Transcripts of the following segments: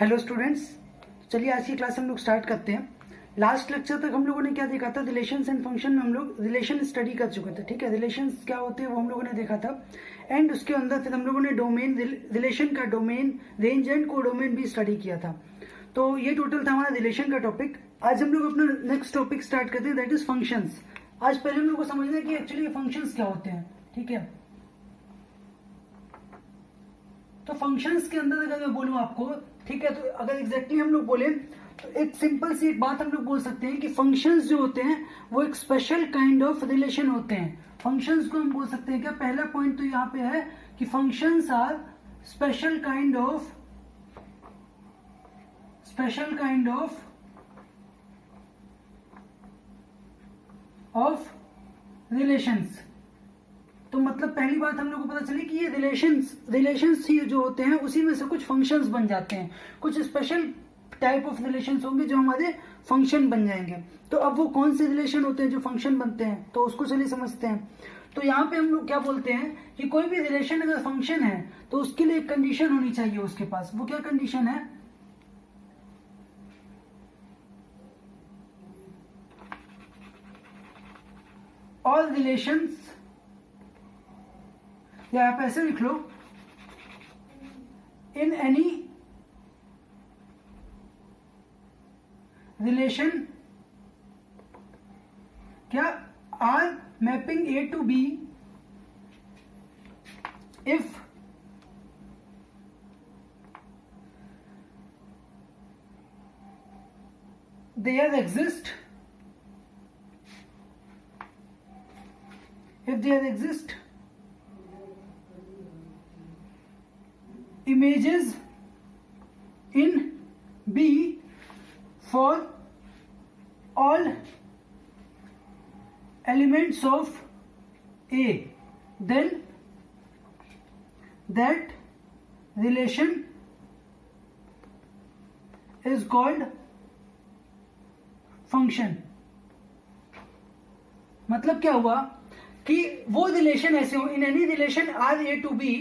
Hello students, चलिए आज की क्लास हम लोग स्टार्ट करते हैं। लास्ट लेक्चर तक हम लोगों ने क्या देखा था, रिलेशंस एंड फंक्शन में हम लोग रिलेशन स्टडी कर चुके थे। ठीक है, रिलेशंस क्या होते हैं वो हम लोगों ने देखा था एंड उसके अंदर फिर हम लोगों ने डोमेन, रिलेशन का डोमेन, रेंज एंड कोडोमेन भी स्टडी किया था। तो ये टोटल था हमारा रिलेशन का टॉपिक। आज हम लोग अपना नेक्स्ट टॉपिक स्टार्ट करते हैं, दैट इज फंक्शंस। आज पहले हम लोग को समझना है कि एक्चुअली फंक्शंस क्या होते हैं। ठीक है, तो फंक्शंस के अंदर अगर मैं बोलूं आपको, ठीक है, तो अगर एग्जैक्टली हम लोग बोले तो एक सिंपल सी एक बात हम लोग बोल सकते हैं कि फंक्शंस जो होते हैं वो एक स्पेशल काइंड ऑफ रिलेशन होते हैं। फंक्शंस को हम बोल सकते हैं क्या, पहला पॉइंट तो यहाँ पे है कि functions are special kind of relations. तो मतलब पहली बात हम लोग को पता चली कि ये रिलेशंस ही जो होते हैं उसी में से कुछ फंक्शंस बन जाते हैं, कुछ स्पेशल टाइप ऑफ रिलेशंस होंगे जो हमारे फंक्शन बन जाएंगे। तो अब वो कौन से रिलेशन होते हैं जो फंक्शन बनते हैं, तो उसको चलिए समझते हैं। तो यहाँ पे हम लोग क्या बोलते हैं कि कोई भी रिलेशन अगर फंक्शन है तो उसके लिए एक कंडीशन होनी चाहिए उसके पास। वो क्या कंडीशन है, ऑल रिलेशंस, या आप ऐसे लिख लो, इन एनी रिलेशन क्या R mapping A to B if there exist images in B for all elements of A, then that relation is called function। मतलब क्या हुआ कि वो रिलेशन ऐसे हो, in any relation R A to B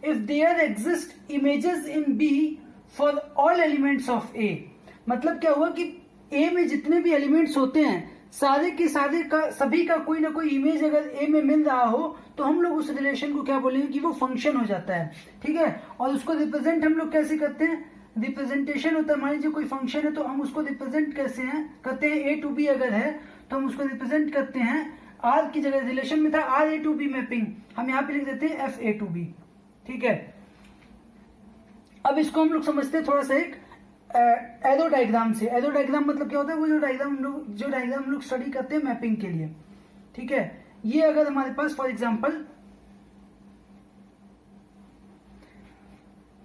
if there exist images in B for all elements of A. मतलब क्या हुआ कि ए में जितने भी एलिमेंट्स होते हैं सारे के सारे का, सभी का कोई ना कोई इमेज अगर ए में मिल रहा हो तो हम लोग उस रिलेशन को क्या बोलेंगे कि वो फंक्शन हो जाता है। ठीक है, और उसको रिप्रेजेंट हम लोग कैसे करते हैं, रिप्रेजेंटेशन होता है। मान लीजिए कोई फंक्शन है तो हम उसको रिप्रेजेंट कैसे हैं करते हैं, ए टू बी अगर है तो हम उसको रिप्रेजेंट करते हैं, आर की जगह रिलेशन में था R A to B mapping, हम यहाँ पे लिख देते हैं एफ ए टू बी। ठीक है, अब इसको हम लोग समझते हैं थोड़ा सा एक एरो डायग्राम से। एरो डायग्राम मतलब क्या होता है, वो जो डायग्राम हम लोग स्टडी करते हैं मैपिंग के लिए। ठीक है, ये अगर हमारे पास फॉर एग्जांपल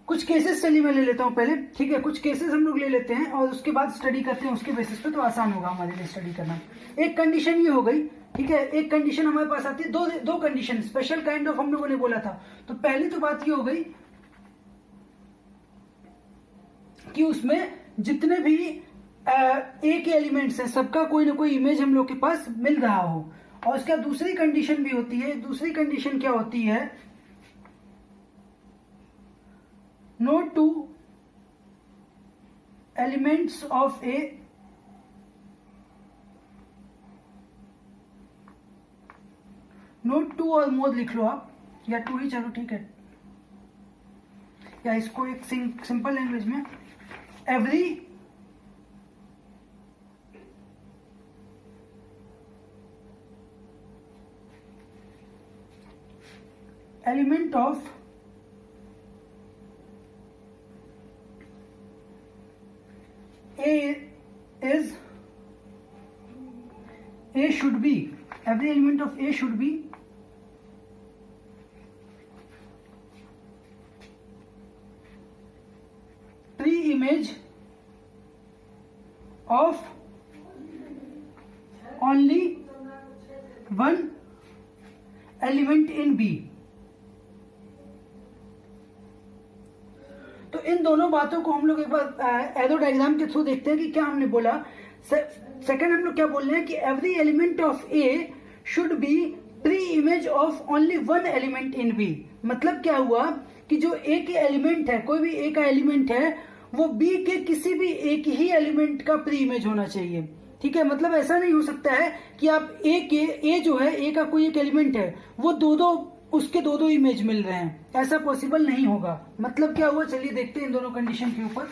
कुछ केसेस चलिए मैं ले लेता हूं पहले। ठीक है, कुछ केसेस हम लोग ले लेते हैं और उसके बाद स्टडी करते हैं उसके बेसिस पे, तो आसान होगा हमारे लिए स्टडी करना। एक कंडीशन ये हो गई, ठीक है, एक कंडीशन हमारे पास आती है, दो कंडीशन स्पेशल काइंड ऑफ हम लोगों ने बोला था। तो पहली तो बात ये हो गई कि उसमें जितने भी ए के एलिमेंट्स हैं सबका कोई ना कोई इमेज हम लोग के पास मिल रहा हो। और उसका दूसरी कंडीशन भी होती है, दूसरी कंडीशन क्या होती है, no two elements of A no two और मोर लिख लो आप, या टू ही चलो, ठीक है, या इसको एक सिंपल लैंग्वेज में, every element of A should be, every element of A should be pre-image of only one element in B। तो इन दोनों बातों को हम लोग एक बार एरो डायग्राम के थ्रू देखते हैं कि क्या हमने बोला। सेकंड हम लोग क्या बोल रहे हैं कि every element of A should be pre image of only one element in B. मतलब क्या हुआ कि जो ए के एलिमेंट है, कोई भी ए का एलिमेंट है, वो बी के किसी भी एक ही एलिमेंट का प्री इमेज होना चाहिए। ठीक है, मतलब ऐसा नहीं हो सकता है कि आप ए जो है, ए का कोई एक एलिमेंट है, वो उसके दो दो इमेज मिल रहे हैं, ऐसा पॉसिबल नहीं होगा। मतलब क्या हुआ, चलिए देखते हैं इन दोनों कंडीशन के ऊपर।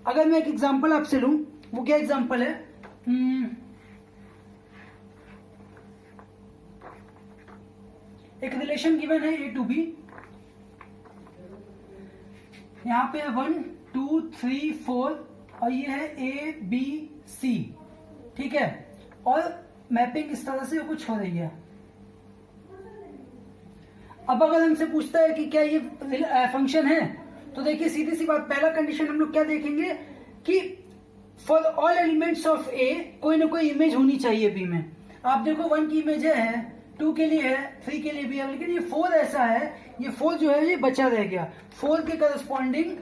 अगर मैं एक एग्जांपल आपसे लूं, वो क्या एग्जांपल है, एक रिलेशन गिवन है ए टू बी, यहां पे 1 2 3 4 और ये है ए बी सी। ठीक है, और मैपिंग इस तरह से कुछ हो रही है। अब अगर हमसे पूछता है कि क्या ये फंक्शन है, तो देखिए सीधी सी बात, पहला कंडीशन हम लोग क्या देखेंगे कि फॉर ऑल एलिमेंट्स ऑफ ए कोई ना कोई इमेज होनी चाहिए बी में। आप देखो 1 की इमेज है, 2 के लिए है, 3 के लिए भी है, लेकिन ये 4 ऐसा है, ये 4 जो है ये बचा रह गया। 4 के करस्पॉन्डिंग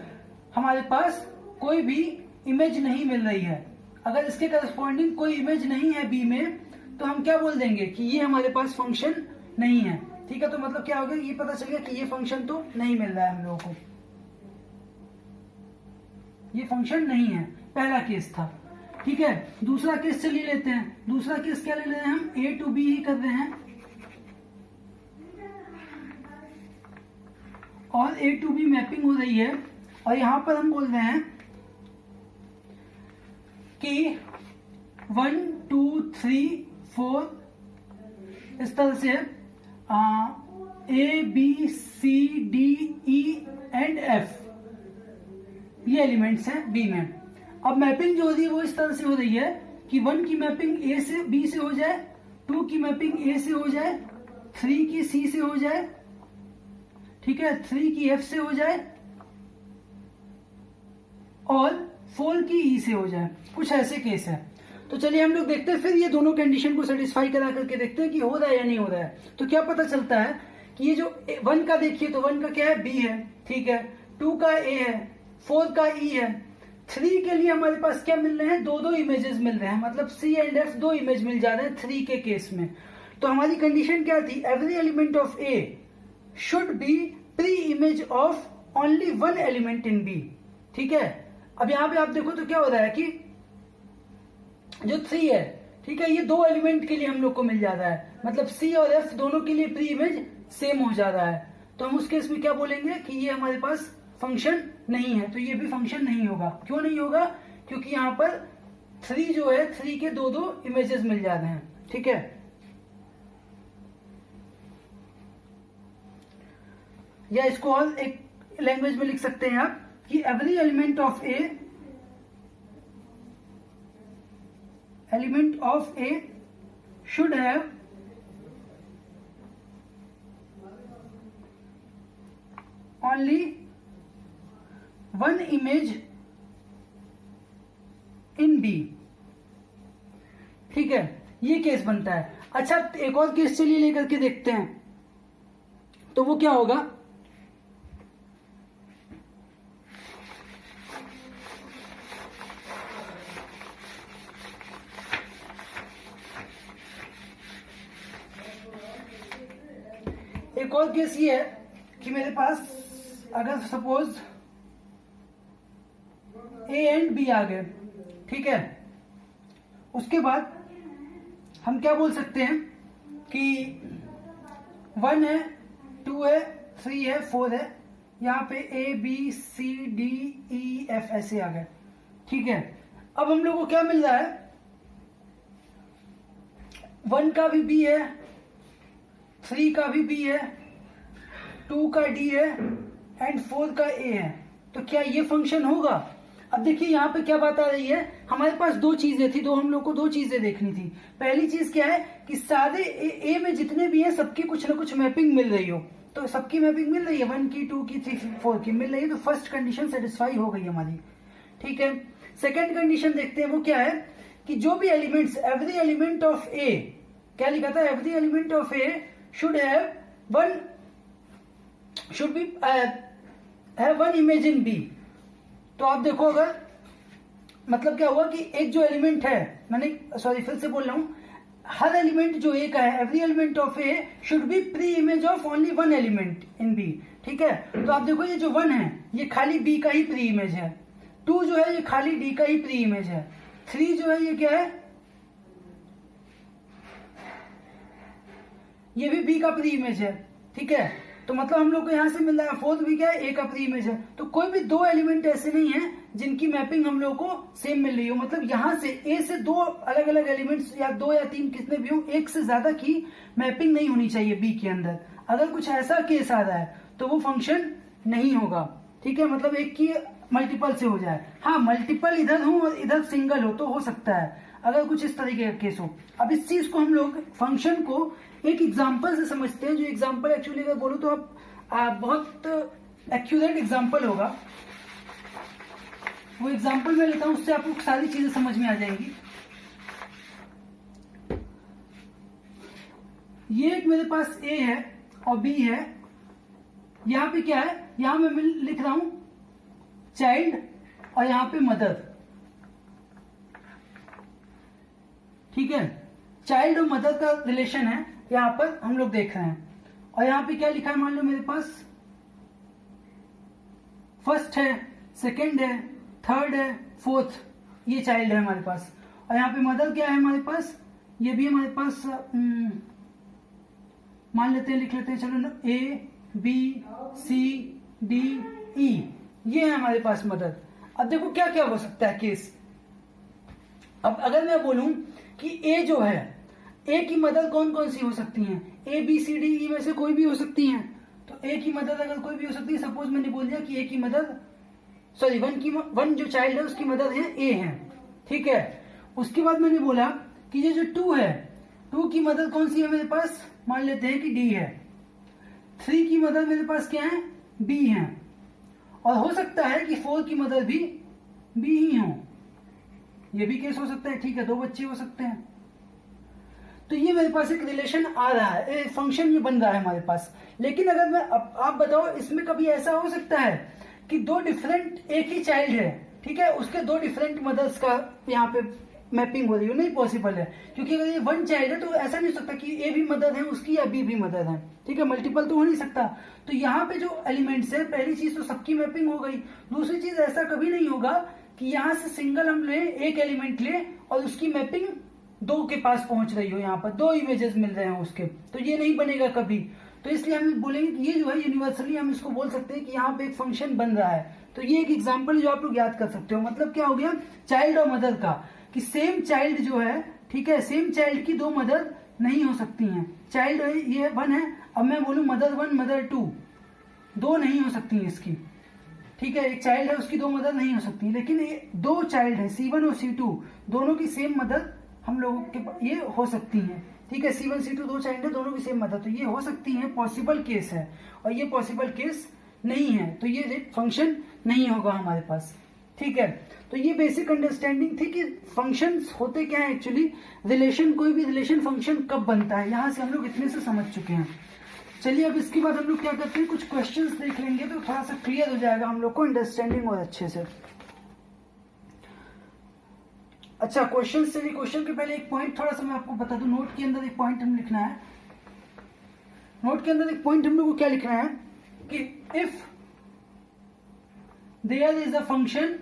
हमारे पास कोई भी इमेज नहीं मिल रही है। अगर इसके करस्पॉन्डिंग कोई इमेज नहीं है बी में, तो हम क्या बोल देंगे कि ये हमारे पास फंक्शन नहीं है। ठीक है, तो मतलब क्या हो गया, ये पता चल गया कि ये फंक्शन तो नहीं मिल रहा है हम लोगों को, ये फंक्शन नहीं है। पहला केस था। ठीक है, दूसरा केस चलिए लेते हैं। दूसरा केस क्या ले रहे हैं हम, ए टू बी ही कर रहे हैं, और ए टू बी मैपिंग हो रही है, और यहां पर हम बोल रहे हैं कि 1 2 3 4 इस तरह से A B C D E and F ये एलिमेंट्स हैं बी में। अब मैपिंग जो हो रही है वो इस तरह से हो रही है कि 1 की मैपिंग ए से बी से हो जाए, 2 की मैपिंग ए से हो जाए, 3 की सी से हो जाए, ठीक है, 3 की एफ से हो जाए, और 4 की ई से हो जाए। कुछ ऐसे केस है। तो चलिए हम लोग देखते हैं, फिर ये दोनों कंडीशन को सेटिस्फाई करा करके देखते हैं कि हो रहा है या नहीं हो रहा है। तो क्या पता चलता है कि ये जो 1 का देखिए, तो 1 का क्या है, बी है, ठीक है, 2 का ए है, 4 का ई है, 3 के लिए हमारे पास क्या मिल रहे हैं, दो इमेजेस मिल रहे हैं, मतलब सी एंड एफ 2 इमेज मिल जा रहे हैं 3 के केस में। तो हमारी कंडीशन क्या थी, every element of A should be pre image of only 1 element in B. ठीक है, अब यहां पे आप देखो तो क्या हो रहा है कि जो 3 है, ठीक है, ये 2 एलिमेंट के लिए हम लोग को मिल जा रहा है, मतलब सी और एफ दोनों के लिए प्री इमेज सेम हो जा रहा है। तो हम उस केस में क्या बोलेंगे कि ये हमारे पास फंक्शन नहीं है, तो ये भी फंक्शन नहीं होगा। क्यों नहीं होगा, क्योंकि यहां पर 3 जो है, 3 के दो इमेजेस मिल जा रहे हैं। ठीक है, या इसको और एक लैंग्वेज में लिख सकते हैं आप कि every element of A should have only 1 image in B। ठीक है, ये केस बनता है। अच्छा, एक और केस चलिए लेकर के देखते हैं, तो वो क्या होगा, एक और केस ये है कि मेरे पास अगर सपोज ए एंड बी आ गए, ठीक है, उसके बाद हम क्या बोल सकते हैं कि 1 है, 2 है, 3 है, 4 है, यहां पे A B C D E F ऐसे आ गए। ठीक है, अब हम लोग को क्या मिल रहा है, 1 का भी बी है, 3 का भी बी है, 2 का डी है, एंड 4 का ए है। तो क्या ये फंक्शन होगा। अब देखिए यहाँ पे क्या बात आ रही है, हमारे पास 2 चीजें थी, हम लोग को 2 चीजें देखनी थी। पहली चीज क्या है कि सारे ए में जितने भी हैं सबकी कुछ ना कुछ मैपिंग मिल रही हो। तो सबकी मैपिंग मिल रही है, 1 की, 2 की, 3 4 की मिल रही है, तो फर्स्ट कंडीशन सेटिस्फाई हो गई हमारी। ठीक है, सेकेंड कंडीशन देखते हैं, वो क्या है कि जो भी एलिमेंट्स, एवरी एलिमेंट ऑफ ए, क्या लिखा था, every element of A should have one image in B। तो आप देखो, अगर मतलब क्या हुआ कि एक जो एलिमेंट है, मैंने सॉरी फिर से बोल रहा हूं, हर एलिमेंट जो ए का है, every element of A should be pre image of only 1 element in B. ठीक है। तो आप देखो ये जो 1 है ये खाली बी का ही प्री इमेज है, 2 जो है ये खाली डी का ही प्री इमेज है, 3 जो है ये क्या है, ये भी बी का प्री इमेज है, ठीक है। तो मतलब हम लोग को यहां से मिल रहा है 4th भी क्या है, ए का प्री इमेज है। तो कोई भी 2 एलिमेंट ऐसे नहीं है जिनकी मैपिंग हम लोग को सेम मिल रही हो, मतलब यहां से ए से 2 अलग अलग एलिमेंट्स या 2 या 3 कितने भी हो, एक से ज्यादा की मैपिंग नहीं होनी चाहिए बी के अंदर। अगर कुछ ऐसा केस आ रहा है तो वो फंक्शन नहीं होगा, ठीक है। मतलब एक की मल्टीपल से हो जाए, हाँ मल्टीपल इधर हो और इधर सिंगल हो तो हो सकता है, अगर कुछ इस तरीके का केस हो। अब इस चीज को हम लोग फंक्शन को एक एग्जांपल से समझते हैं, जो एग्जांपल एक्चुअली अगर बोलो तो आप बहुत एक्यूरेट एग्जांपल होगा, वो एग्जांपल मैं लेता हूं, उससे आपको सारी चीजें समझ में आ जाएंगी। ये एक मेरे पास ए है और बी है, यहां पे क्या है, यहां मैं लिख रहा हूं चाइल्ड और यहां पे मदर, ठीक है। चाइल्ड और मदर का रिलेशन है यहां पर हम लोग देख रहे हैं, और यहां पे क्या लिखा है, मान लो मेरे पास फर्स्ट है, सेकंड है, थर्ड है, फोर्थ, ये चाइल्ड है हमारे पास। और यहाँ पे मदर क्या है हमारे पास, ये भी हमारे पास मान लेते हैं, लिख लेते हैं, चलो ए बी सी डी ई, ये है हमारे पास मदर। अब देखो क्या क्या हो सकता है केस। अब अगर मैं बोलूं कि ए जो है, ए की मदर कौन कौन सी हो सकती हैं, ए बी सी डी ई में से कोई भी हो सकती हैं, तो ए की मदर अगर कोई भी हो सकती है, सपोज मैंने बोल दिया कि ए की मदर, सॉरी वन जो चाइल्ड है उसकी मदर है ए है, ठीक है। उसके बाद मैंने बोला कि ये जो 2 है, 2 की मदर कौन सी है मेरे पास, मान लेते हैं कि डी है। 3 की मदर मेरे पास क्या है, बी है, और हो सकता है कि 4 की मदर भी बी ही हो, ये भी केस हो सकता है, ठीक है, 2 बच्चे हो सकते हैं। तो ये मेरे पास एक रिलेशन आ रहा है, फंक्शन ये बन रहा है हमारे पास। लेकिन अगर मैं आप बताओ, इसमें कभी ऐसा हो सकता है कि 2 डिफरेंट, एक ही चाइल्ड है, ठीक है, उसके 2 डिफरेंट मदर्स का यहाँ पे मैपिंग हो रही हो, नहीं पॉसिबल है, क्योंकि अगर ये 1 चाइल्ड है तो ऐसा नहीं हो सकता कि ए भी मदर है उसकी या बी भी मदर है, ठीक है, मल्टीपल तो हो नहीं सकता। तो यहाँ पे जो एलिमेंट्स है, पहली चीज तो सबकी मैपिंग हो गई, दूसरी चीज ऐसा कभी नहीं होगा कि यहाँ से सिंगल हम ले, एक एलिमेंट ले और उसकी मैपिंग 2 के पास पहुंच रही हो, यहाँ पर 2 इमेजेस मिल रहे हैं उसके, तो ये नहीं बनेगा कभी। तो इसलिए हम बोलेंगे कि ये जो है यूनिवर्सली हम इसको बोल सकते हैं कि यहाँ पे एक फंक्शन बन रहा है। तो ये एक एग्जांपल जो आप लोग याद कर सकते हो, मतलब क्या हो गया चाइल्ड और मदर का, कि सेम चाइल्ड जो है, ठीक है, सेम चाइल्ड की 2 मदर नहीं हो सकती हैं। चाइल्ड ये 1 है, अब मैं बोलूं मदर 1 मदर 2, 2 नहीं हो सकती है इसकी, ठीक है, एक चाइल्ड है उसकी 2 मदर नहीं हो सकती, लेकिन ये 2 चाइल्ड है C1 और C2, दोनों की सेम मदर हम लोगों के ये हो सकती हैं, ठीक है। C1 C2 2 चाइल्ड है, दोनों की सेम मदर, तो ये हो सकती है, पॉसिबल केस है। और ये पॉसिबल केस नहीं है तो ये फंक्शन नहीं होगा हमारे पास, ठीक है। तो ये बेसिक अंडरस्टैंडिंग थी कि फंक्शंस होते क्या है एक्चुअली, रिलेशन, कोई भी रिलेशन फंक्शन कब बनता है, यहां से हम लोग इतने से समझ चुके हैं। चलिए अब इसके बाद हम लोग क्या करते हैं, कुछ क्वेश्चंस देख लेंगे तो थोड़ा सा क्लियर हो जाएगा हम लोग को अंडरस्टैंडिंग और अच्छे से। अच्छा, क्वेश्चन से भी, क्वेश्चन के पहले एक पॉइंट थोड़ा सा मैं आपको बता दूं, नोट के अंदर एक पॉइंट हम लिखना है, नोट के अंदर एक पॉइंट हम लोग को क्या लिखना है कि if there is a function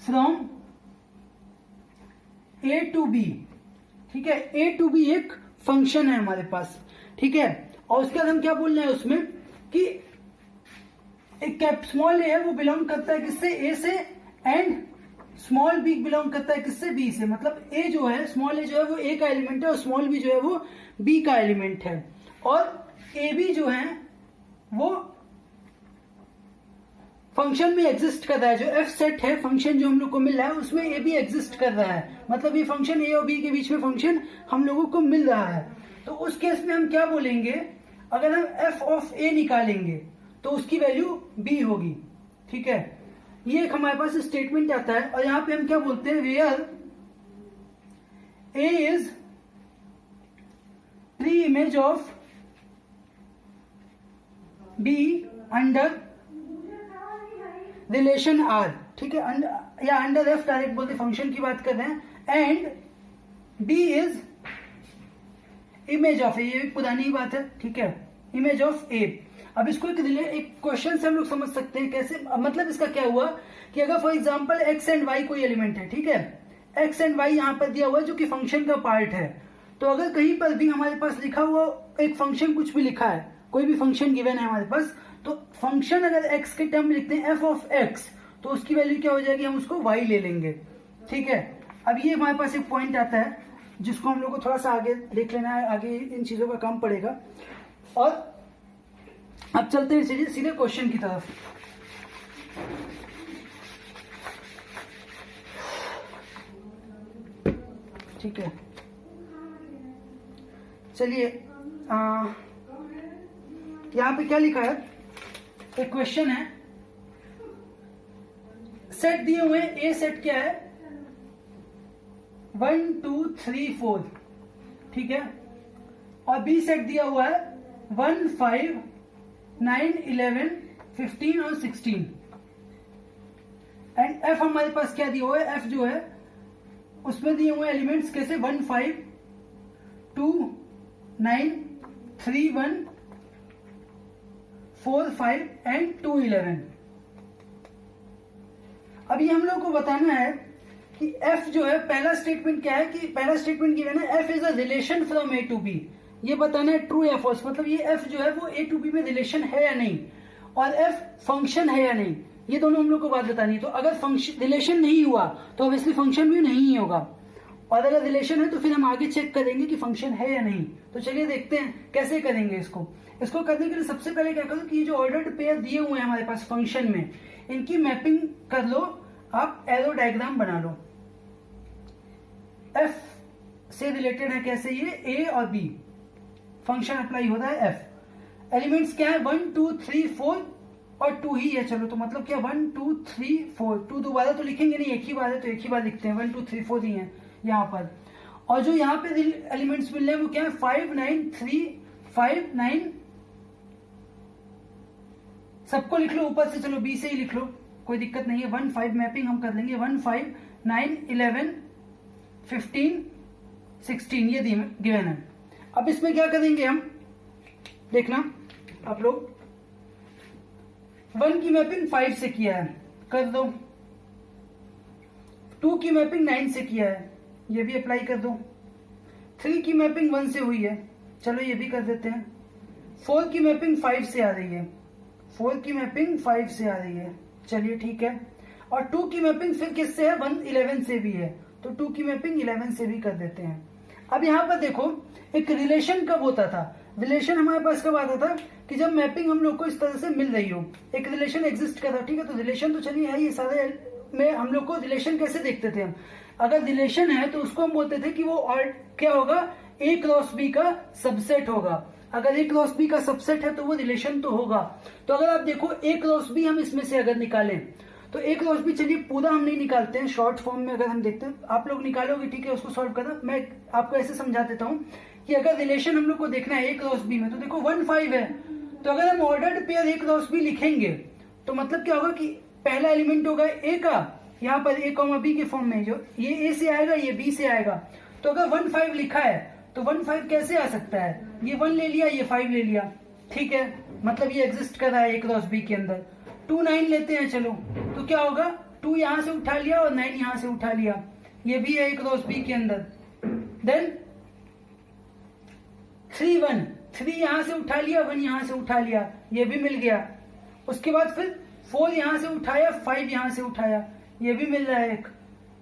from A to B, ठीक है, ए टू बी एक फंक्शन है हमारे पास, ठीक है, और उसके बाद हम क्या बोल रहे हैं उसमें कि एक कैप स्मॉल ए है वो बिलोंग करता है किससे, ए से, एंड स्मॉल बी बिलोंग करता है किससे, बी से। मतलब ए जो है, स्मॉल ए जो है वो ए का एलिमेंट है और स्मॉल बी जो है वो बी का एलिमेंट है, और ए बी जो है वो फंक्शन में एग्जिस्ट कर रहा है, जो एफ सेट है फंक्शन जो हम लोग को मिल रहा है उसमें ए बी एग्जिस्ट कर रहा है, मतलब ये फंक्शन ए और बी के बीच में फंक्शन हम लोगों को मिल रहा है। तो उस केस में हम क्या बोलेंगे, अगर हम एफ ऑफ ए निकालेंगे तो उसकी वैल्यू बी होगी, ठीक है, ये एक हमारे पास स्टेटमेंट आता है। और यहां पे हम क्या बोलते हैं, where A is pre image of B under relation R, ठीक है, या अंडर एफ डायरेक्ट बोलते, फंक्शन की बात कर रहे हैं, and D is image of A, ये पुरानी बात है, ठीक है, इमेज ऑफ ए। अब इसको एक क्वेश्चन से हम लोग समझ सकते हैं कैसे, मतलब इसका क्या हुआ कि अगर for example X and Y कोई एलिमेंट है, ठीक है, एक्स एंड वाई यहाँ पर दिया हुआ है जो कि फंक्शन का पार्ट है, तो अगर कहीं पर भी हमारे पास लिखा हुआ एक फंक्शन कुछ भी लिखा है, कोई भी फंक्शन गिवन है हमारे पास, तो फंक्शन अगर एक्स के टर्म में लिखते हैं एफ ऑफ एक्स, तो उसकी वैल्यू क्या हो जाएगी, हम उसको वाई ले लेंगे, ठीक है। अब ये हमारे पास एक पॉइंट आता है जिसको हम लोग को थोड़ा सा आगे देख लेना है, आगे इन चीजों का काम पड़ेगा। और अब चलते हैं सीधे क्वेश्चन की तरफ। ठीक है, चलिए यहां पे क्या लिखा है, एक क्वेश्चन है, सेट दिए हुए हैं, ए सेट क्या है 1 2 3 4, ठीक है, और बी सेट दिया हुआ है 1 5 9 11 15 और 16, एंड एफ हमारे पास क्या दिया हुआ है, एफ जो है उसमें दिए हुए एलिमेंट्स कैसे 1 5 2 9 3 1 4 5 एंड 2 11। अब ये हम लोग को बताना है कि f जो है, पहला स्टेटमेंट क्या है कि पहला स्टेटमेंट गिवन है f is a relation from a to b, ये बताना है ट्रू या फॉल्स, मतलब ये f जो है वो a टू b में रिलेशन है या नहीं, और f फंक्शन है या नहीं, ये दोनों हम लोग को बात बतानी है। तो अगर फंक्शन रिलेशन नहीं हुआ तो ऑब्वियसली फंक्शन भी नहीं ही होगा, और अगर रिलेशन है तो फिर हम आगे चेक करेंगे कि फंक्शन है या नहीं। तो चलिए देखते हैं कैसे करेंगे इसको करने के लिए सबसे पहले क्या करो कि ये जो ऑर्डर्ड पेयर दिए हुए हैं हमारे पास फंक्शन में, इनकी मैपिंग कर लो, आप एरो डायग्राम बना लो। f से रिलेटेड है कैसे, ये a और b फंक्शन अप्लाई होता है f, एलिमेंट्स क्या है 1 2 3 4 और 2 ही है, चलो तो मतलब क्या 1 2 3 4, 2 दोबारा तो लिखेंगे नहीं, एक ही बार है तो एक ही बार लिखते हैं, 1 2 3 4 ही है यहाँ पर। और जो यहाँ पे एलिमेंट्स मिल रहे हैं वो क्या है 5 9 3 5 9, सबको लिख लो ऊपर से, चलो b से ही लिख लो, कोई दिक्कत नहीं है, 1 5 मैपिंग हम कर लेंगे, 1 5 9 11 15 16, ये गिवन है। अब इसमें क्या करेंगे हम, देखना आप लोग, 1 की मैपिंग 5 से किया है, कर दो, 2 की मैपिंग 9 से किया है, ये भी अप्लाई कर दो, 3 की मैपिंग 1 से हुई है, चलो ये भी कर देते हैं, 4 की मैपिंग 5 से आ रही है, 4 की मैपिंग 5 से आ रही है, चलिए ठीक है, और 2 की मैपिंग फिर किससे है 1 11 से भी है, तो 2 की मैपिंग 11 से भी कर देते हैं। अब यहाँ पर देखो एक रिलेशन कब होता था, रिलेशन हमारे पास कब आता था कि जब मैपिंग हम लोग को इस तरह से मिल रही हो, एक रिलेशन एग्जिस्ट कर रहा, ठीक है, तो रिलेशन तो चलिए है, ये सारे में हम लोग को रिलेशन कैसे देखते थे हम, अगर रिलेशन है तो उसको हम बोलते थे कि वो और क्या होगा, a क्रॉस b का सबसेट होगा, अगर a क्रॉस b का सबसेट है तो वो रिलेशन तो होगा। तो अगर आप देखो a क्रॉस b हम इसमें से अगर निकालें तो a क्रॉस b, चलिए पूरा हम नहीं निकालते हैं, शॉर्ट फॉर्म में अगर हम देखते हैं, आप लोग निकालोगे, ठीक है, उसको सॉल्व करना, मैं आपको ऐसे समझा देता हूं कि अगर रिलेशन हम लोग को देखना है a क्रॉस b में, तो देखो 1 5 है, तो अगर हम ordered pair a cross b लिखेंगे तो मतलब क्या होगा कि पहला एलिमेंट होगा a का, यहाँ पर a कॉमा b के फॉर्म में, जो ये a से आएगा ये b से आएगा, तो अगर 1 5 लिखा है तो 1 5 कैसे आ सकता है, ये 1 ले लिया ये 5 ले लिया, ठीक है, मतलब ये एग्जिस्ट कर रहा है a क्रॉस b के अंदर। 2 9 लेते हैं, चलो तो क्या होगा, 2 यहां से उठा लिया और 9 यहां से उठा लिया, ये भी है a क्रॉस b के अंदर। देन 3 1, 3 यहां से उठा लिया, 1 यहां से उठा लिया, ये भी मिल गया। उसके बाद फिर 4 यहां से उठाया, 5 यहां से उठाया, ये भी मिल रहा है एक।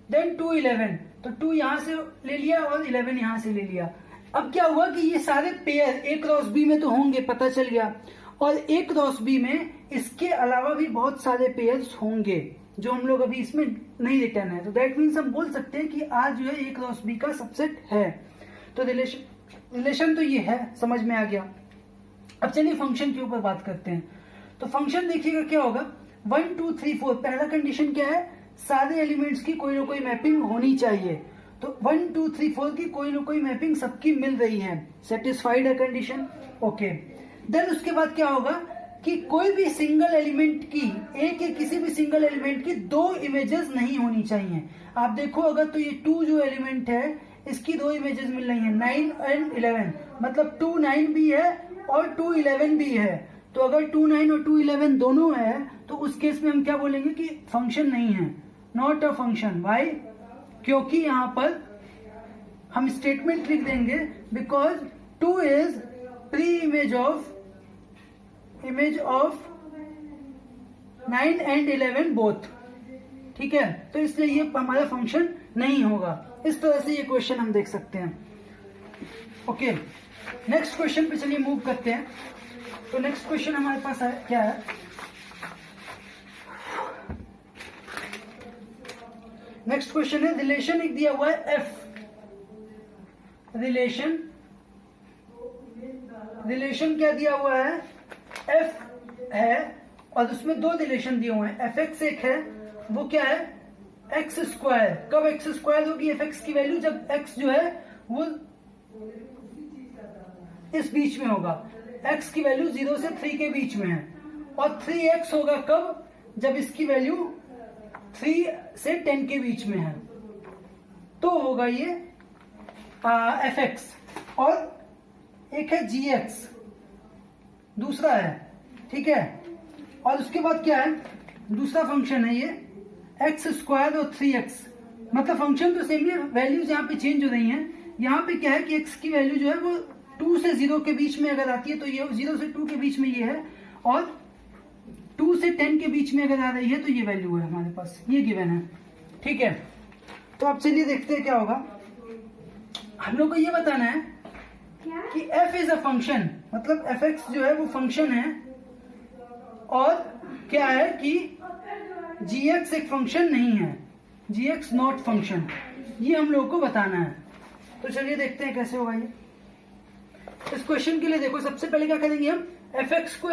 देन 2 11, तो 2 यहां से ले लिया और 11 यहां से ले लिया। अब क्या हुआ कि ये सारे पेयर a क्रॉस b में तो होंगे, पता चल गया, और a क्रॉस b में इसके अलावा भी बहुत सारे पेयर्स होंगे जो हम लोग अभी इसमें नहीं रिटर्न है, तो दैट मीन्स हम बोल सकते हैं कि आज जो है a क्रॉस b का सबसेट है। तो रिलेशन तो ये है, समझ में आ गया। अब चलिए फंक्शन के ऊपर बात करते हैं। तो फंक्शन देखिएगा क्या होगा, 1 2 3 4, पहला कंडीशन क्या है, सारे एलिमेंट्स की कोई ना कोई मैपिंग होनी चाहिए, तो 1 2 3 4 की कोई ना कोई मैपिंग सबकी मिल रही है, सेटिस्फाइड है कंडीशन, ओके। देन उसके बाद क्या होगा कि कोई भी सिंगल एलिमेंट की, ए के किसी भी सिंगल एलिमेंट की 2 इमेजेस नहीं होनी चाहिए। आप देखो अगर तो ये 2 जो एलिमेंट है इसकी दो इमेजेस मिल रही हैं 9 एंड 11, मतलब 2 9 भी है और 2 11 भी है। तो अगर 2 9 और 2 11 दोनों है तो उस केस में हम क्या बोलेंगे कि फंक्शन नहीं है, नॉट अ फंक्शन। वाई? क्योंकि यहां पर हम स्टेटमेंट लिख देंगे because 2 is pre image of 9 and 11 both. ठीक है, तो इसलिए ये हमारा फंक्शन नहीं होगा। इस तरह से ये क्वेश्चन हम देख सकते हैं। ओके, नेक्स्ट क्वेश्चन पे चलिए मूव करते हैं। तो नेक्स्ट क्वेश्चन हमारे पास क्या है? नेक्स्ट क्वेश्चन है रिलेशन एक दिया हुआ है एफ। रिलेशन क्या दिया हुआ है? एफ है और उसमें दो रिलेशन दिए हुए हैं। एफ एक्स एक है, वो क्या है? X square. कब एक्स स्क्वायर होगी एफ एक्स की वैल्यू? जब एक्स जो है वो इस बीच में होगा, एक्स की वैल्यू 0 से 3 के बीच में है। और 3x होगा कब? जब इसकी वैल्यू 3 से 10 के बीच में है, तो होगा ये एफ एक्स। और एक है जी एक्स, दूसरा है। ठीक है, और उसके बाद क्या है? दूसरा फंक्शन है ये एक्स स्क्वायर और 3x। मतलब फंक्शन तो सेम है, वैल्यूज यहाँ पे चेंज हो रही हैं। यहाँ पे क्या है कि x की वैल्यू जो है वो 2 से 0 के बीच में अगर आती है तो ये 0 से 2 के बीच में ये है, और 2 से 10 के बीच में अगर आ रही है तो ये वैल्यू है हमारे पास, ये गिवन है। ठीक है, तो अब चलिए देखते हैं क्या होगा। हम लोग को ये बताना है कि f इज अ फंक्शन, मतलब एफ एक्स जो है वो फंक्शन है, और क्या है कि gx एक फंक्शन नहीं है, gx नॉट फंक्शन। ये हम लोगों को बताना है। तो चलिए देखते हैं कैसे होगा ये। इस क्वेश्चन के लिए देखो, सबसे पहले क्या करेंगे हम? एफ एक्स को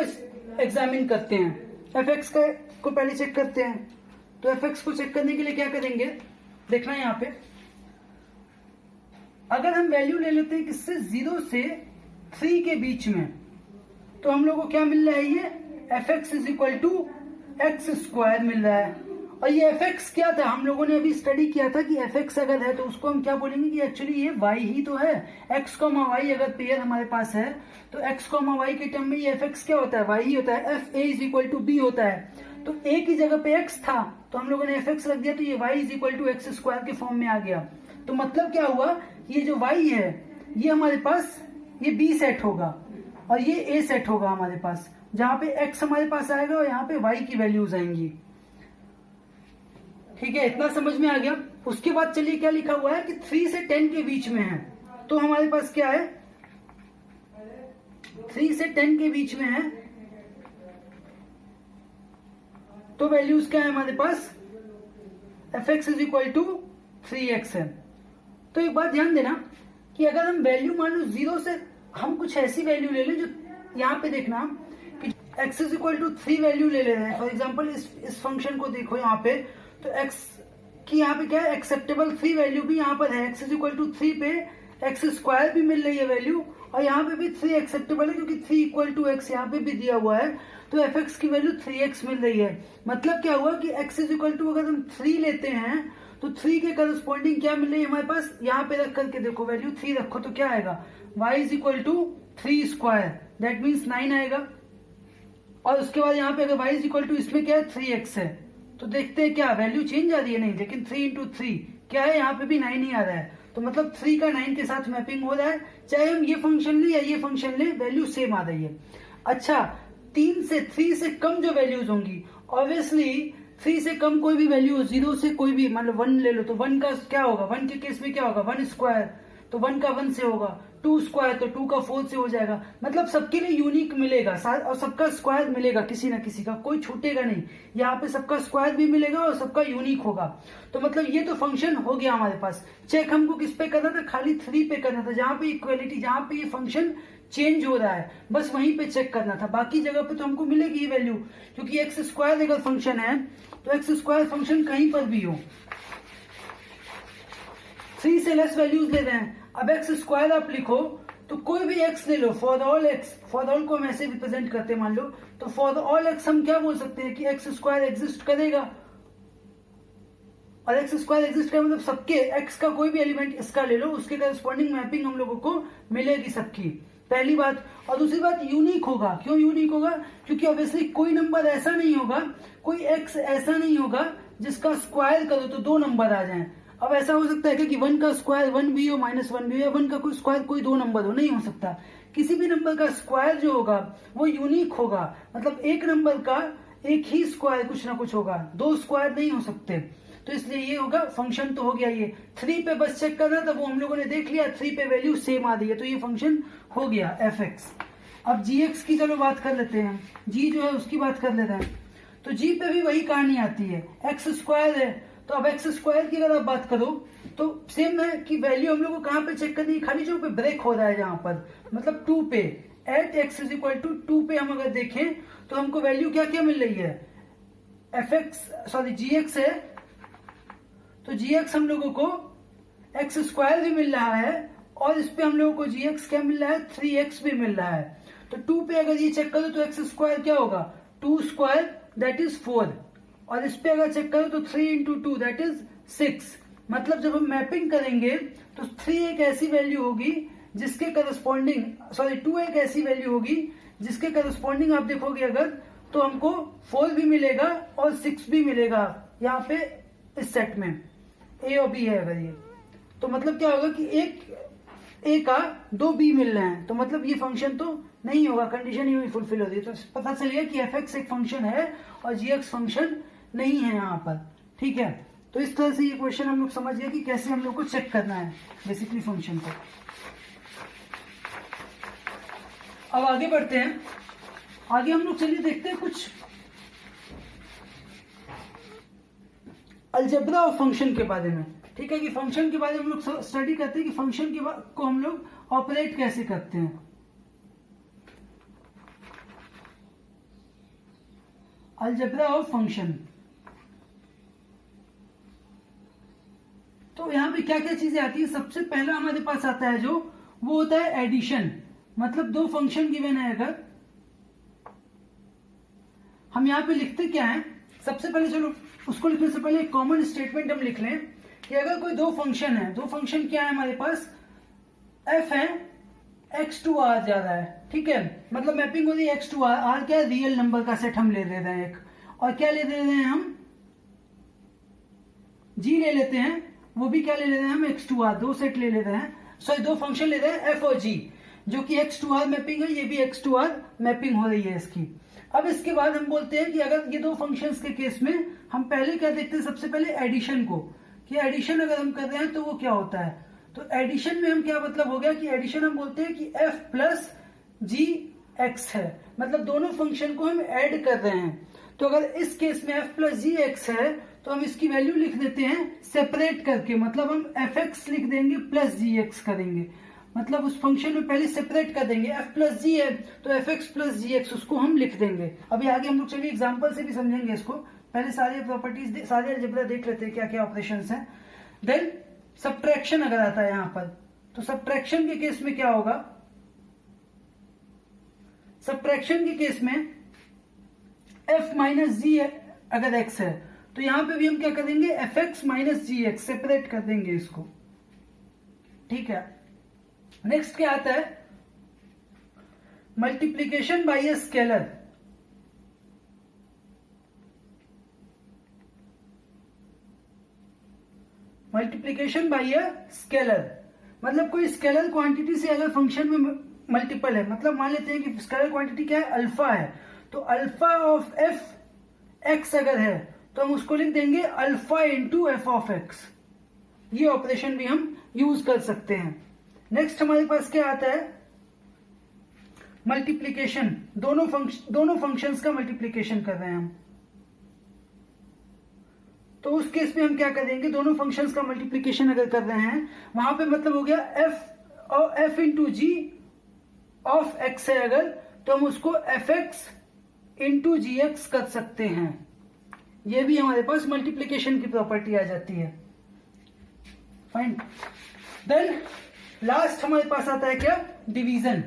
एग्जामिन करते हैं। एफ एक्स को पहले चेक करते हैं। तो एफ एक्स को चेक करने के लिए क्या करेंगे, देखना है यहाँ पे। अगर हम वैल्यू ले लेते हैं किससे? 0 से 3 के बीच में, तो हम लोग को क्या मिल रहा है? ये F X is equal to X square मिल रहा है। और ये एफ एक्स क्या था? हम लोगों ने अभी स्टडी किया था कि एफ एक्स अगर है तो उसको हम क्या बोलेंगे कि एक्चुअली ये वाई ही तो है। एक्स कॉमा वाई अगर पेयर हमारे पास है तो एक्स कॉमा वाई के टर्म में ये एफ एक्स क्या होता है? वाई ही होता है। F A is equal to B होता है। तो ए की जगह पे एक्स था तो हम लोगों ने एफ एक्स रख दिया, तो ये Y is equal to X square के फॉर्म में आ गया। तो मतलब क्या हुआ? ये जो वाई है ये हमारे पास ये बी सेट होगा और ये ए सेट होगा हमारे पास, जहां पे x हमारे पास आएगा और यहाँ पे y की वैल्यूज आएंगी। ठीक है, इतना समझ में आ गया। उसके बाद चलिए क्या लिखा हुआ है कि 3 से 10 के बीच में है, तो हमारे पास क्या है? 3 से 10 के बीच में है, तो वैल्यूज क्या है हमारे पास? F X is equal to 3x है। तो एक बात ध्यान देना कि अगर हम वैल्यू मान लो 0 से, हम कुछ ऐसी वैल्यू ले लें जो यहाँ पे देखना कि x is equal to 3 value ले रहे हैं। फॉर एग्जाम्पल इस फंक्शन को देखो यहाँ पे, तो x की यहाँ पे क्या है? एक्सेप्टेबल 3 वैल्यू भी यहाँ पर है। x इज इक्वल टू 3 पे एक्स स्क्वायर भी मिल रही है वैल्यू, और यहाँ पे भी 3 एक्सेप्टेबल है क्योंकि 3 इक्वल टू एक्स यहाँ पे भी दिया हुआ है। तो एफ एक्स की वैल्यू 3x मिल रही है। मतलब क्या हुआ कि x इज इक्वल टू अगर हम 3 लेते हैं तो 3 के करस्पॉन्डिंग क्या मिल रही है हमारे पास? यहाँ पे रख करके देखो, वैल्यू 3 रखो तो क्या आएगा? y is equal to 3 square, that means 9 आएगा। और उसके बाद यहाँ पे अगर y इज इक्वल टू इसमें क्या है? 3x है, तो देखते हैं क्या वैल्यू चेंज आ रही है? नहीं, लेकिन 3 इंटू 3 क्या है? यहाँ पे भी 9 ही आ रहा है। तो मतलब 3 का 9 के साथ मैपिंग हो रहा है, चाहे हम ये फंक्शन ले या ये फंक्शन ले, वैल्यू सेम आ रही है। अच्छा, 3 से कम जो वैल्यूज होंगी, ऑब्वियसली 3 से कम कोई भी वैल्यू, 0 से कोई भी, मतलब 1 ले लो तो 1 का क्या होगा? 1 के केस में क्या होगा? 1 स्क्वायर, तो 1 का 1 से होगा। 2 स्क्वायर तो 2 का 4 से हो जाएगा। मतलब सबके लिए यूनिक मिलेगा और सबका स्क्वायर मिलेगा, किसी ना किसी का, कोई छूटेगा नहीं। यहाँ पे सबका स्क्वायर भी मिलेगा और सबका यूनिक होगा। तो मतलब ये तो फंक्शन हो गया हमारे पास। चेक हमको किस पे करना था? खाली 3 पे करना था, जहां पे इक्वेलिटी, जहां पे ये फंक्शन चेंज हो रहा है, बस वहीं पे चेक करना था। बाकी जगह पे तो हमको मिलेगी ये वैल्यू, क्योंकि एक्स स्क्वायर अगर फंक्शन है तो एक्स स्क्वायर फंक्शन कहीं पर भी हो, 3 से लेस वैल्यूज ले रहे हैं। अब एक्स स्क्वायर आप लिखो तो कोई भी एक्स ले लो, for all X, for all को हम ऐसे रिप्रेजेंट करते मान लो, तो फॉर ऑल एक्स हम क्या बोल सकते हैं कि एक्स स्क्वायर एग्जिस्ट करेगा। और एक्स स्क्वायर एग्जिस्ट करे मतलब सबके एक्स का कोई भी एलिमेंट इसका ले लो, उसके करस्पॉन्डिंग मैपिंग हम लोगों को मिलेगी सबकी, पहली बात। और दूसरी बात यूनिक होगा। क्यों यूनिक होगा? क्योंकि ऑब्वियसली कोई नंबर ऐसा नहीं होगा, कोई एक्स ऐसा नहीं होगा जिसका स्क्वायर करो तो 2 नंबर आ जाए। अब ऐसा हो सकता है कि 1 का स्क्वायर 1 भी हो, -1 भी हो, या 1 का कोई स्क्वायर कोई 2 नंबर हो, नहीं हो सकता। किसी भी नंबर का स्क्वायर जो होगा वो यूनिक होगा, मतलब एक नंबर का एक ही स्क्वायर कुछ ना कुछ होगा, 2 स्क्वायर नहीं हो सकते। तो इसलिए ये होगा। फंक्शन तो हो गया ये 3 पे, बस चेक करना था, वो हम लोगों ने देख लिया, 3 पे वैल्यू सेम आ रही है, तो ये फंक्शन हो गया fx। अब gx की चलो बात कर लेते हैं, g जो है उसकी बात कर लेते हैं। तो g पे भी वही कहानी आती है, एक्स स्क्वायर है, तो अब एक्स स्क्वायर की अगर आप बात करो तो सेम है कि वैल्यू हम लोग को कहाँ पे चेक करनी है, खाली जो पे ब्रेक हो रहा है जहां पर, मतलब 2 पे, at X is equal to 2 पे हम अगर देखें तो हमको वैल्यू क्या क्या मिल रही है, gx है, तो gx हम लोगों को एक्स स्क्वायर भी मिल रहा है, और इस पे हम लोगों को gx क्या मिल रहा है, 3x भी मिल रहा है। तो 2 पे अगर ये चेक करो तो एक्स स्क्वायर क्या होगा, 2 स्क्वायर दैट इज 4, और इस पे अगर चेक करो तो 3 इंटू 2 दैट इज 6। मतलब जब हम मैपिंग करेंगे तो 3 एक ऐसी वैल्यू होगी जिसके करस्पॉन्डिंग, 2 एक ऐसी वैल्यू होगी जिसके करस्पॉन्डिंग आप देखोगे अगर, तो हमको 4 भी मिलेगा और 6 भी मिलेगा यहाँ पे इस सेट में, ए और बी है अगर ये, तो मतलब क्या होगा कि एक ए का 2 बी मिल रहे हैं, तो मतलब ये फंक्शन तो नहीं होगा, कंडीशन ही फुलफिल होती है। तो पता चलिए कि fx एक फंक्शन है और gx फंक्शन नहीं है यहाँ पर, ठीक है। तो इस तरह से ये क्वेश्चन हम लोग समझ गए कि कैसे हम लोग को चेक करना है बेसिकली फंक्शन को। अब आगे बढ़ते हैं, आगे हम लोग चलिए देखते हैं कुछ अलजेब्रा ऑफ फंक्शन के बारे में, ठीक है, कि फंक्शन के बारे में हम लोग स्टडी करते हैं कि फंक्शन के को हम लोग ऑपरेट कैसे करते हैं। अलजेब्रा ऑफ फंक्शन, तो यहां पे क्या क्या चीजें आती है। सबसे पहला हमारे पास आता है जो, वो होता है एडिशन, मतलब 2 फंक्शन गिवन है, अगर हम यहां पे लिखते क्या है, सबसे पहले चलो उसको लिखने से पहले एक कॉमन स्टेटमेंट हम लिख लें कि अगर कोई 2 फंक्शन है, 2 फंक्शन क्या है हमारे पास, f है, x टू r जा रहा है, ठीक है, मतलब मैपिंग हो रही है x टू r, r क्या है, रियल नंबर का सेट हम ले ले रहे हैं एक, और क्या ले ले रहे हैं हम, g ले लेते हैं, वो भी क्या ले ले रहे हैं हम, x टू r, 2 सेट ले ले रहे हैं, 2 फंक्शन ले रहे हैं f और g, जो कि x टू r मैपिंग है, ये भी x टू r मैपिंग हो रही है इसकी। अब इसके बाद हम बोलते हैं कि अगर ये 2 फंक्शंस के केस में हम पहले क्या देखते हैं, सबसे पहले एडिशन को, कि एडिशन अगर हम कर रहे हैं तो वो क्या होता है। तो एडिशन में हम क्या मतलब हो गया कि एडिशन हम बोलते हैं कि f प्लस जी एक्स है, मतलब दोनों फंक्शन को हम ऐड कर रहे हैं। तो अगर इस केस में f प्लस जी एक्स है तो हम इसकी वैल्यू लिख देते हैं सेपरेट करके, मतलब हम fx लिख देंगे प्लस जी एक्स करेंगे, मतलब उस फंक्शन में पहले सेपरेट कर देंगे, f प्लस जी है तो fx प्लस जी एक्स उसको हम लिख देंगे। अभी आगे हम लोग चलिए एग्जांपल से भी समझेंगे इसको, पहले सारे प्रॉपर्टीज, सारे अलजेब्रा देख लेते हैं क्या क्या ऑपरेशंस हैं। देन सब्ट्रैक्शन अगर आता है यहाँ पर, तो सब्ट्रैक्शन के केस में क्या होगा, सब्ट्रैक्शन के केस में f माइनस जी अगर x है तो यहां पे भी हम क्या करेंगे, fx minus G x separate कर देंगे इसको, ठीक है। नेक्स्ट क्या आता है, multiplication bye a scalar, multiplication bye a scalar, मतलब कोई स्केलर क्वांटिटी से अगर फंक्शन में मल्टीपल है, मतलब मान लेते हैं कि स्केलर क्वांटिटी क्या है, अल्फा है, तो अल्फा ऑफ एफ एक्स अगर है तो हम उसको लिख देंगे alpha into F of x. ये ऑपरेशन भी हम यूज कर सकते हैं। नेक्स्ट हमारे पास क्या आता है, मल्टीप्लीकेशन, दोनों फंक्शंस का मल्टीप्लीकेशन कर रहे हैं हम, तो उस केस में हम क्या करेंगे, दोनों फंक्शंस का मल्टीप्लीकेशन अगर कर रहे हैं वहां पे मतलब हो गया एफ और F into G of X है अगर, तो हम उसको F X into G X कर सकते हैं। ये भी हमारे पास मल्टीप्लीकेशन की प्रॉपर्टी आ जाती है। फाइन। देन लास्ट हमारे पास आता है क्या, डिवीजन।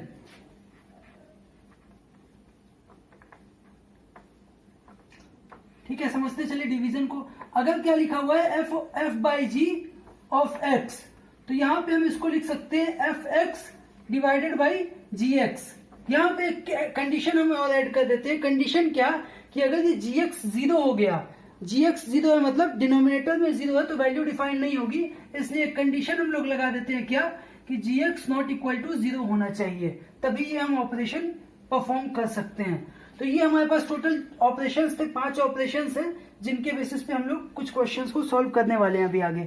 ठीक है, समझते चलिए डिवीजन को। अगर क्या लिखा हुआ है F by G of X, तो यहां पे हम इसको लिख सकते हैं F X divided by G X. यहाँ पे कंडीशन हम और ऐड कर देते हैं। कंडीशन क्या कि अगर ये जी एक्स 0 हो गया, जी एक्स 0 है मतलब डिनोमिनेटर में 0 है तो वैल्यू डिफाइन नहीं होगी, इसलिए एक कंडीशन हम लोग लगा देते हैं क्या कि जी एक्स नॉट इक्वल टू 0 होना चाहिए, तभी ये हम ऑपरेशन परफॉर्म कर सकते हैं। तो ये हमारे पास टोटल ऑपरेशंस थे, 5 ऑपरेशंस हैं जिनके बेसिस पे हम लोग कुछ क्वेश्चंस को सॉल्व करने वाले हैं अभी आगे।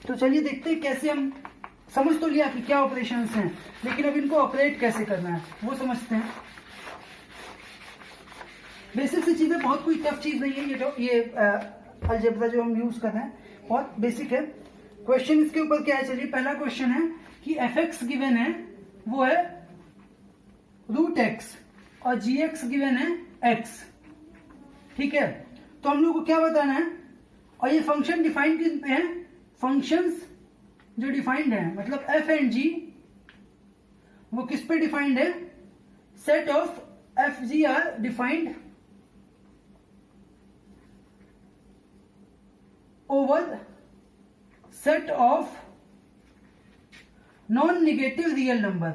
तो चलिए देखते हैं कैसे हम, समझ तो लिया कि क्या ऑपरेशंस हैं, लेकिन अब इनको ऑपरेट कैसे करना है वो समझते हैं। बेसिक सी चीजें, बहुत कोई टफ चीज नहीं है ये अलजेब्रा जो हम यूज कर रहे हैं बहुत बेसिक है। क्वेश्चन इसके ऊपर क्या है, चलिए पहला क्वेश्चन है कि एफ एक्स गिवन है वो है रूट एक्स और जी एक्स गिवन है एक्स, ठीक है। तो हम लोग को क्या बताना है, और ये फंक्शन डिफाइंड किन पे है, फंक्शंस जो डिफाइंड है मतलब एफ एंड जी वो किस पे डिफाइंड है, set of F G are defined over set of non negative real number.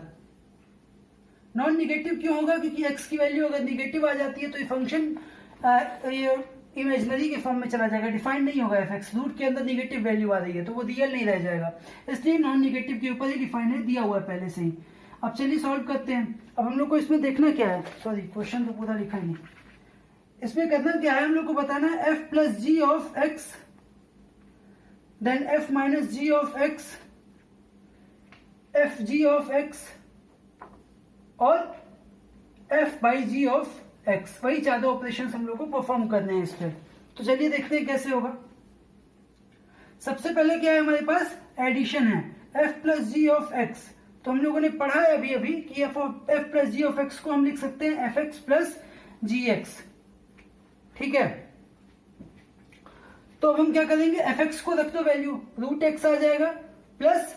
Non negative क्यों होगा, क्योंकि एक्स की वैल्यू अगर निगेटिव आ जाती है तो ये फंक्शन ये इमेजनरी के फॉर्म में चला जाएगा, डिफाइंड नहीं होगा एफ एक्स। रूट के अंदर निगेटिव वैल्यू आ रही है तो वो रियल नहीं रह जाएगा, इसलिए नॉन निगेटिव के ऊपर ही डिफाइंड है, दिया हुआ है पहले से ही। अब चलिए सॉल्व करते हैं। अब हम लोग को इसमें देखना क्या है, सॉरी क्वेश्चन तो पूरा लिखा ही नहीं, इसमें करना क्या है, हम लोग को बताना है F plus G of X then F minus G of X, F G of X और F by G of X, वही ज्यादा ऑपरेशन हम लोग को परफॉर्म करने हैं इस पे। तो चलिए देखते हैं कैसे होगा। सबसे पहले क्या है हमारे पास, एडिशन है F plus G of X. तो हम लोगों ने पढ़ा है अभी अभी कि F plus G of X को हम लिख सकते हैं F X plus G X, ठीक है। तो अब हम क्या करेंगे, एफ एक्स को रख दो वैल्यू, रूट एक्स आ जाएगा, प्लस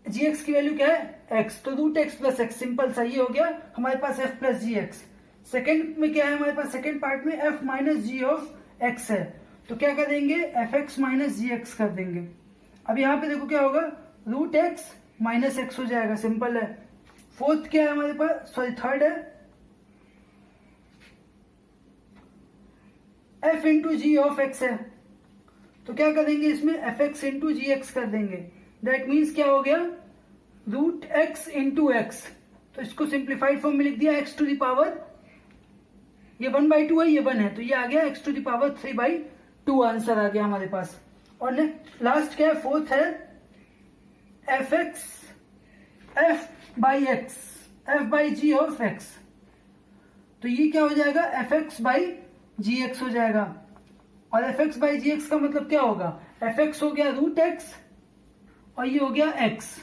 जी एक्स की वैल्यू क्या है एक्स, तो root X plus X, simple सा ये हो गया हमारे पास F plus G X. Second में क्या है हमारे पास, सेकेंड पार्ट में F minus G of X है, तो क्या कर देंगे F X minus G X कर देंगे। अब यहां पे देखो क्या होगा, रूट एक्स माइनस एक्स हो जाएगा, सिंपल है। फोर्थ क्या है हमारे पास, सॉरी थर्ड है F into G of X है, तो क्या करेंगे इसमें F X into G X कर देंगे। दैट मीन्स क्या हो गया, रूट एक्स इंटू एक्स, तो इसको सिंप्लीफाइड फॉर्म में लिख दिया एक्स टू द पावर, ये 1/2 है, ये 1 है, तो ये आ गया X to the power 3/2 answer आ गया हमारे पास। और लास्ट क्या है, फोर्थ है F X F by X, F by G of X, तो ये क्या हो जाएगा F X by G X हो जाएगा। और F X by G X का मतलब क्या होगा, एफ एक्स हो गया रूट एक्स और ये हो गया एक्स,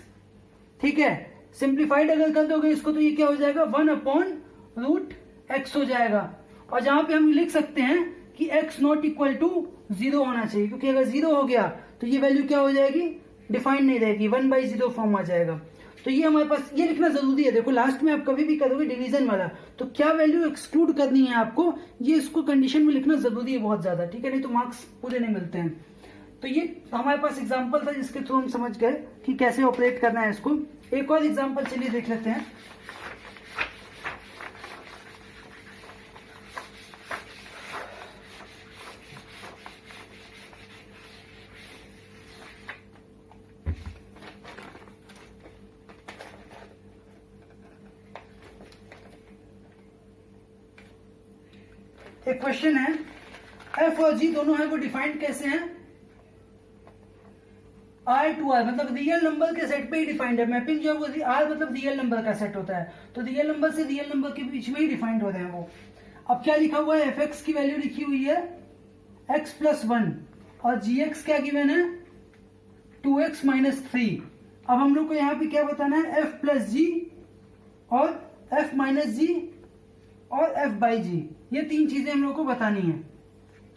ठीक है। सिंप्लीफाइड अगर कर दोगे इसको तो ये क्या हो जाएगा 1/√x हो जाएगा। और जहां पे हम लिख सकते हैं कि x नॉट इक्वल टू 0 होना चाहिए, क्योंकि अगर 0 हो गया तो ये वैल्यू क्या हो जाएगी, डिफाइंड नहीं रहेगी, 1/0 फॉर्म आ जाएगा। तो ये हमारे पास ये लिखना जरूरी है। देखो लास्ट में आप कभी भी करोगे डिवीजन वाला तो क्या वैल्यू एक्सक्लूड करनी है आपको, ये इसको कंडीशन में लिखना जरूरी है बहुत ज्यादा, ठीक है, नहीं तो मार्क्स पूरे नहीं मिलते हैं। तो ये हमारे पास एग्जाम्पल था जिसके थ्रू हम समझ गए कि कैसे ऑपरेट करना है इसको। एक और एग्जाम्पल चलिए देख लेते हैं। एक क्वेश्चन है एफ और जी दोनों है वो डिफाइंड कैसे हैं, आर टू आर मतलब रियल नंबर के सेट पे ही डिफाइंड है। मैपिंग जो है वो आर मतलब रियल नंबर का सेट होता है, तो रियल नंबर से रियल नंबर के बीच में ही डिफाइंड हो रहे हैं वो। अब क्या लिखा हुआ है, एफ एक्स की वैल्यू लिखी हुई है एक्स प्लस 1 और जी एक्स क्या गिवन है 2x माइनस 3। अब हम लोग को यहाँ पे क्या बताना है, एफ प्लस जी और एफ माइनस जी और एफ बाई जी, ये तीन चीजें हम लोग को बतानी है।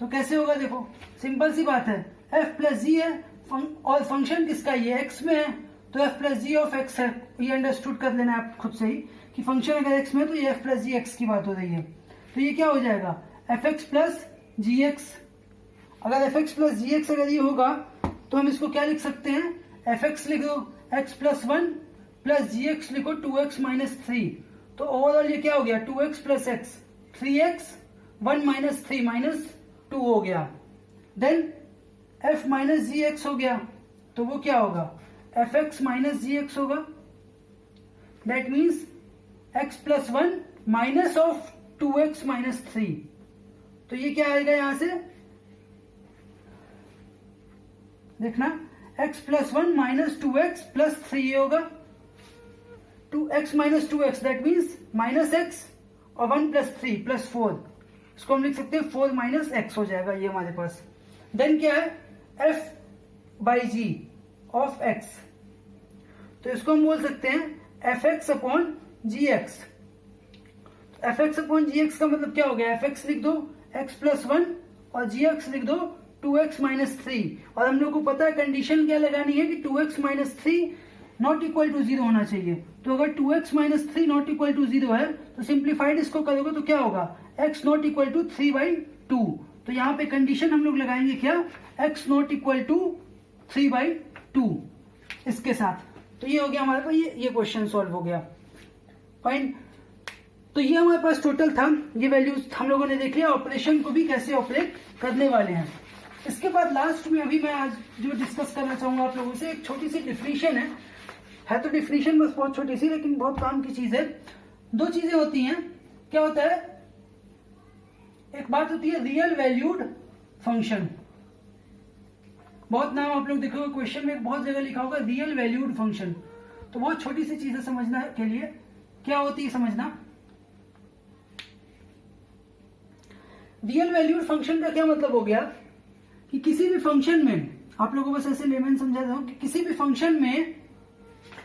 तो कैसे होगा, देखो सिंपल सी बात है, एफ प्लस जी है और फंक्शन किसका, ये एक्स में है तो F plus G of X है, ये अंडरस्टूड कर लेना आप खुद से ही कि फंक्शन अगर एक्स में है तो ये एफ प्लस जी एक्स की बात हो रही है। तो ये क्या हो जाएगा F X plus G x अगर F X plus G x अगर ये होगा तो हम इसको क्या लिख सकते हैं, एफ एक्स लिख दो x plus one plus G x लिखो 2x माइनस थ्री, तो ओवरऑल ये क्या हो गया 2x plus x 3x 1 minus three minus 2 हो गया। Then f minus G X हो गया, तो वो क्या होगा F X minus G x होगा, that means x plus one minus of 2x minus three, तो ये क्या आएगा यहां से देखना x plus one minus 2x plus three, ये होगा 2x minus 2x that means minus x और 1 प्लस थ्री प्लस 4, इसको हम लिख सकते हैं 4 माइनस एक्स हो जाएगा ये हमारे पास। देन क्या है f by G of x, तो इसको हम बोल सकते हैं F X upon G X. F X upon G X का मतलब क्या हो गया, एफ एक्स लिख दो एक्स प्लस वन और जी एक्स लिख दो 2x माइनस थ्री, और हम लोग को पता है कंडीशन क्या लगानी है कि 2x minus three not equal to zero होना चाहिए। तो अगर 2x minus three not equal to zero है तो सिंप्लीफाइड इसको करोगे तो क्या होगा x नॉट इक्वल टू 3/2, तो यहाँ पे कंडीशन हम लोग लगाएंगे क्या x नॉट इक्वल टू 3/2 इसके साथ, तो ये हो गया हमारे पास, ये क्वेश्चन सॉल्व हो गया फाइन। तो ये हमारे पास टोटल था, ये वैल्यूज हम लोगों ने देख लिया, ऑपरेशन को भी कैसे ऑपरेट करने वाले हैं। इसके बाद लास्ट में अभी मैं आज जो डिस्कस करना चाहूंगा आप लोगों से, एक छोटी सी डिफिनीशन है तो डिफिनीशन बस बहुत छोटी सी लेकिन बहुत काम की चीज है। दो चीजें होती हैं, क्या होता है, एक बात होती है रियल वैल्यूड फंक्शन, बहुत नाम आप लोग देखोगे क्वेश्चन में बहुत जगह लिखा होगा रियल वैल्यूड फंक्शन, तो बहुत छोटी सी चीजें समझना के लिए क्या होती है समझना। रियल वैल्यूड फंक्शन का क्या मतलब हो गया कि किसी भी फंक्शन में, आप लोगों को बस ऐसे लेमन समझा रहा हूं कि किसी भी फंक्शन में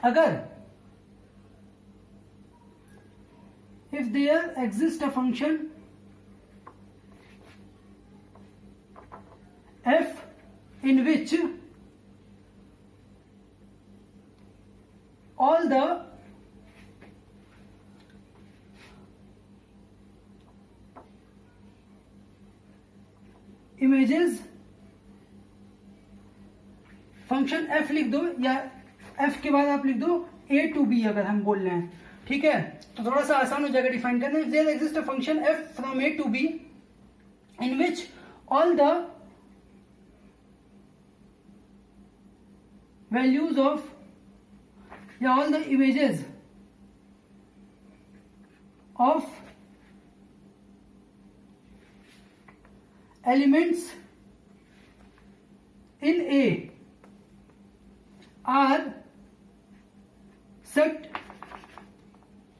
अगर if there exist a function f in which all the images, function f लिख दो या f के बाद आप लिख दो a to b अगर हम बोल रहे हैं, ठीक है, तो थोड़ा सा आसान हो जाएगा डिफाइन करना। If there exist a function f from a to b in which all the values of all the images of elements in A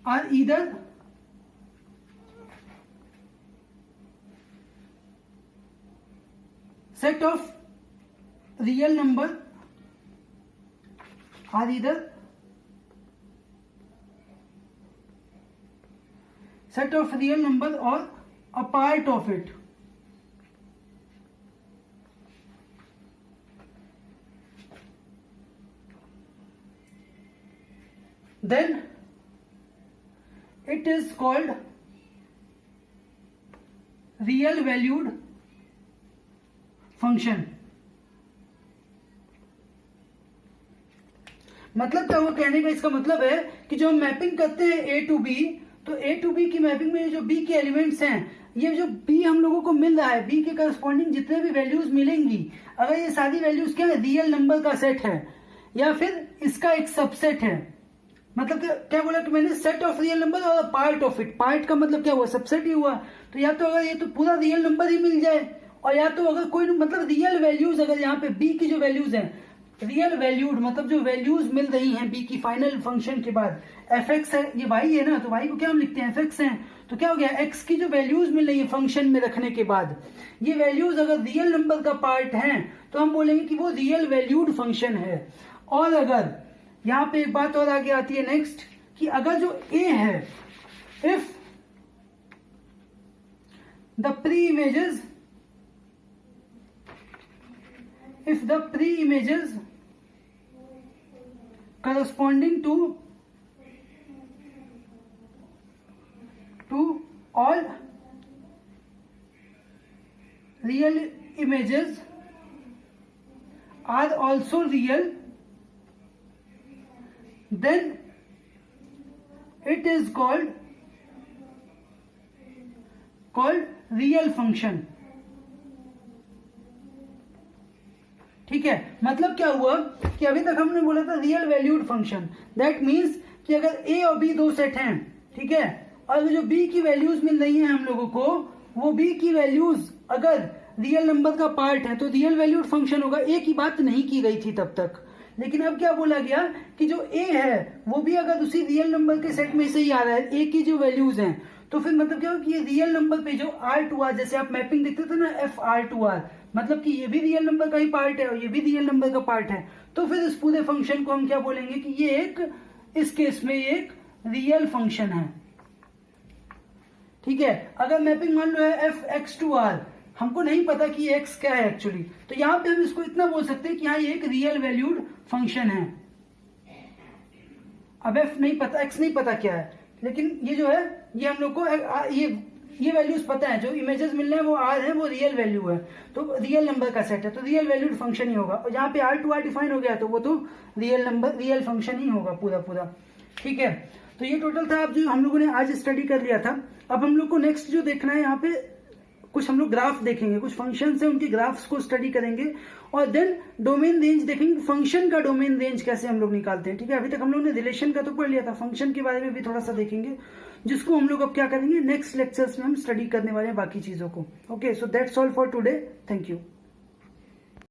are either set of real number, are either set of real number or a part of it. Then it is called real valued function. मतलब क्या वो कहने का इसका मतलब है कि जो हम मैपिंग करते हैं ए टू बी, तो ए टू बी की मैपिंग में जो बी के एलिमेंट्स हैं, ये जो बी हम लोगों को मिल रहा है, बी के करस्पॉन्डिंग जितने भी वैल्यूज मिलेंगी, अगर ये सारी वैल्यूज क्या है रियल नंबर का सेट है या फिर इसका एक सबसेट है, मतलब क्या बोला कि मैंने सेट ऑफ रियल नंबर और पार्ट ऑफ इट, पार्ट का मतलब क्या हुआ सबसेट ही हुआ, तो या तो अगर ये तो पूरा रियल नंबर ही मिल जाए और या तो अगर कोई मतलब रियल वैल्यूज, अगर यहाँ पे बी की जो वैल्यूज हैं रियल वैल्यूड, मतलब जो वैल्यूज मिल रही हैं बी की फाइनल फंक्शन के बाद, एफ एक्स है, ये वाई है ना, तो वाई को क्या हम लिखते हैं एफ एक्स है, तो क्या हो गया एक्स की जो वैल्यूज मिल रही है फंक्शन में रखने के बाद, ये वैल्यूज अगर रियल नंबर का पार्ट हैं तो हम बोलेंगे कि वो रियल वैल्यूड फंक्शन है। और अगर यहाँ पे एक बात और आगे आती है नेक्स्ट, कि अगर जो ए है, if the pre images, if the pre-images corresponding to all real images are also real, then it is called real function. ठीक है, मतलब क्या हुआ कि अभी तक हमने बोला था real valued function, that means कि अगर ए और बी दो सेट हैं, ठीक है, और जो बी की वैल्यूज मिल रही हैं हम लोगों को, वो बी की वैल्यूज अगर रियल नंबर का पार्ट है तो रियल वैल्यूड फंक्शन होगा. ए की बात नहीं की गई थी तब तक, लेकिन अब क्या बोला गया कि जो ए है वो भी अगर उसी रियल नंबर के सेट में से ही आ रहा है, ए की जो वैल्यूज हैं, तो फिर मतलब क्या होगा कि ये रियल नंबर पे जो R2R, जैसे आप मैपिंग देखते थे ना FR2R, मतलब कि ये भी रियल नंबर का ही पार्ट है और ये भी रियल नंबर का पार्ट है, तो फिर इस पूरे फंक्शन को हम क्या बोलेंगे कि ये एक, इस केस में ये एक रियल फंक्शन है. ठीक है, अगर मैपिंग मान लो है FX2R, हमको नहीं पता कि x क्या है एक्चुअली, तो यहां पे हम इसको इतना बोल सकते हैं कि हाँ ये एक रियल वैल्यूड फंक्शन है. अब f नहीं पता, x नहीं पता क्या है, लेकिन ये जो है ये हम लोग को ये वैल्यूज पता है, जो इमेजेस मिल रहे हैं वो r है, वो रियल वैल्यू है, तो रियल नंबर का सेट है, तो रियल वैल्यूड फंक्शन ही होगा. और जहाँ पे R2R डिफाइन हो गया तो वो तो रियल नंबर, रियल फंक्शन ही होगा पूरा. ठीक है, तो ये टोटल था आप जो हम लोगों ने आज स्टडी कर लिया था. अब हम लोग को नेक्स्ट जो देखना है, यहाँ पे कुछ हम लोग ग्राफ देखेंगे, कुछ फंक्शन है उनके ग्राफ्स को स्टडी करेंगे, और देन डोमेन रेंज देखेंगे, फंक्शन का डोमेन रेंज कैसे हम लोग निकालते हैं. ठीक है, अभी तक हम लोग ने रिलेशन का तो पढ़ लिया था, फंक्शन के बारे में भी थोड़ा सा देखेंगे, जिसको हम लोग अब क्या करेंगे नेक्स्ट लेक्चर्स में हम स्टडी करने वाले हैं बाकी चीजों को. Okay, so that's all for today. Thank you.